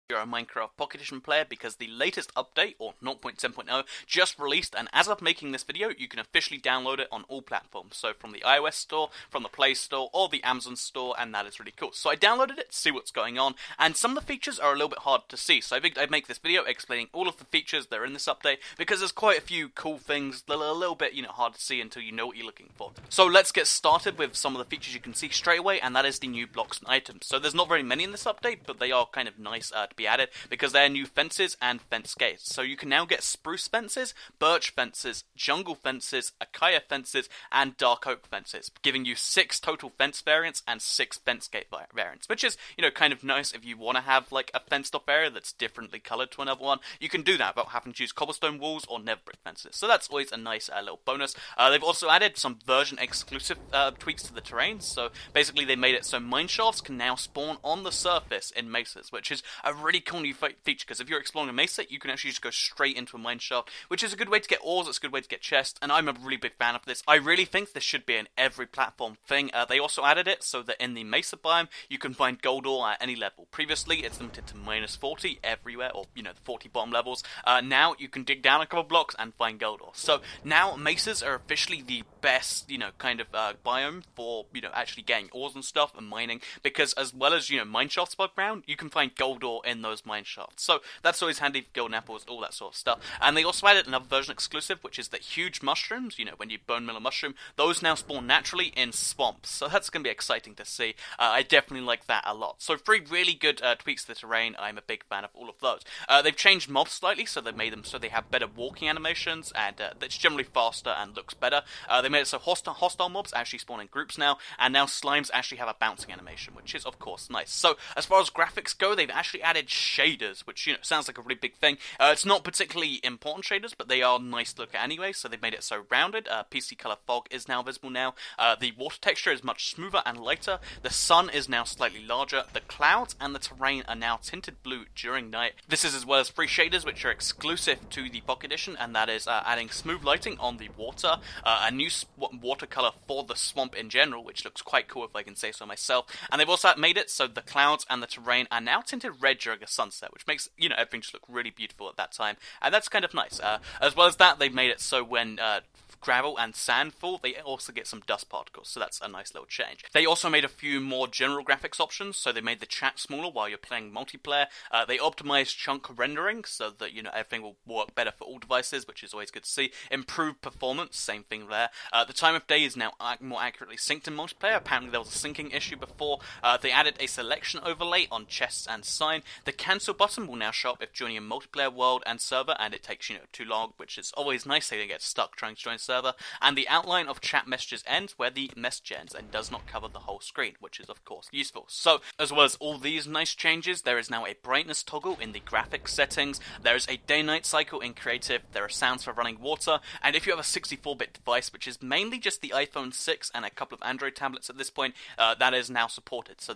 you're a Minecraft Pocket Edition player, because the latest update, or 0.10.0, just released, and as of making this video, you can officially download it on all platforms. So from the iOS store, from the Play Store, or the Amazon store, and that is really cool. So I downloaded it to see what's going on, and some of the features are a little bit hard to see. So I figured I'd make this video explaining all of the features that are in this update, because there's quite a few cool things that are a little bit, hard to see until you know what you're looking for. So let's get started with some of the features you can see straight away, and that is the new blocks and items. So there's not very many in this update, but they are kind of nice to be added, because they are new fences and fence gates. So you can now get spruce fences, birch fences, jungle fences, acacia fences, and dark oak fences, giving you 6 total fence variants and 6 fence gate variants, which is, kind of nice if you want to have like a fenced off area that's differently coloured to another one. You can do that without having to use cobblestone walls or nether brick fences. So that's always a nice little bonus. They've also added some version exclusive tweaks to the terrain. So basically they made it so mineshafts can now spawn on the surface in mesas, which is a really cool new feature, because if you're exploring a mesa, you can actually just go straight into a mineshaft, which is a good way to get ores, it's a good way to get chests, and I'm a really big fan of this. I really think this should be an every platform thing. They also added it so that in the mesa biome, you can find gold ore at any level. Previously, it's limited to -40 everywhere, or, the 40 bottom levels. Now, you can dig down a couple blocks and find gold ore. So, now, mesas are officially the best, kind of biome for, actually getting ores and stuff and mining, because as well as, mineshafts above ground, you can find gold ore in those mineshafts. So, that's always handy for golden apples, all that sort of stuff. And they also added another version exclusive, which is that huge mushrooms, when you bone mill a mushroom, those now spawn naturally in swamps. So that's going to be exciting to see. I definitely like that a lot. So 3 really good tweaks to the terrain. I'm a big fan of all of those. They've changed mobs slightly, so they've made them so they have better walking animations, and it's generally faster and looks better. They made it so hostile mobs actually spawn in groups now, and now slimes actually have a bouncing animation, which is, of course, nice. So as far as graphics go, they've actually added shaders, which, sounds like a really big thing. It's not particularly important shaders, but they are nice to look at anyway, so they've made it so rounded. PC color fog is now visible now. The water texture is much smoother and lighter. The sun is now slightly larger. The clouds and the terrain are now tinted blue during night. This is as well as 3 shaders, which are exclusive to the Pocket Edition, and that is adding smooth lighting on the water, a new water color for the swamp in general, which looks quite cool if I can say so myself. And they've also made it so the clouds and the terrain are now tinted red during a sunset, which makes, everything just look really beautiful at that time, and that's kind of nice. As well as that, they've made it so when gravel and sand fall, they also get some dust particles, so that's a nice little change. They also made a few more general graphics options, so they made the chat smaller while you're playing multiplayer. They optimized chunk rendering so that, everything will work better for all devices, which is always good to see. Improved performance, same thing there. The time of day is now more accurately synced in multiplayer. Apparently there was a syncing issue before. They added a selection overlay on chests and sign. The cancel button will now show up if joining a multiplayer world and server, and it takes, too long, which is always nice so you don't get stuck trying to join server. And the outline of chat messages ends where the message ends and does not cover the whole screen, which is of course useful. So as well as all these nice changes, there is now a brightness toggle in the graphics settings, there is a day-night cycle in creative, there are sounds for running water, and if you have a 64-bit device, which is mainly just the iPhone 6 and a couple of Android tablets at this point, that is now supported. So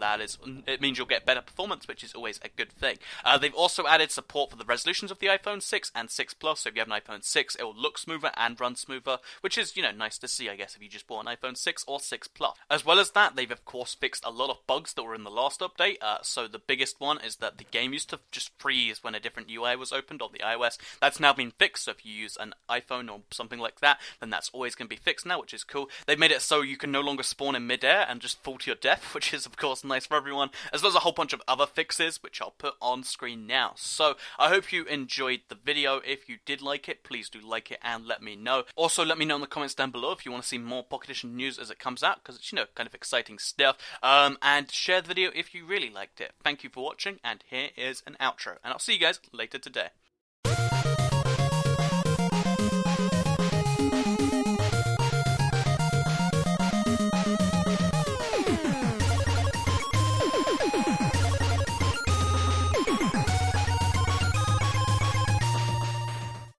it means you'll get better performance, which is always a good thing. They've also added support for the resolutions of the iPhone 6 and 6 Plus, so if you have an iPhone 6, it will look smoother and run smoother, which is, nice to see, I guess, if you just bought an iPhone 6 or 6 Plus. As well as that, they've of course fixed a lot of bugs that were in the last update. So the biggest one is that the game used to just freeze when a different UI was opened on the iOS. That's now been fixed, so if you use an iPhone or something like that, then that's always going to be fixed now, which is cool. They've made it so you can no longer spawn in midair and just fall to your death, which is of course nice for everyone, as well as a whole bunch of other fixes, which I'll put on screen now. So I hope you enjoyed the video. If you did like it, please do like it and let me know. Also, let me know in the comments down below if you want to see more Pocket Edition news as it comes out, because it's, kind of exciting stuff. And share the video if you really liked it. Thank you for watching, and here is an outro, and I'll see you guys later today.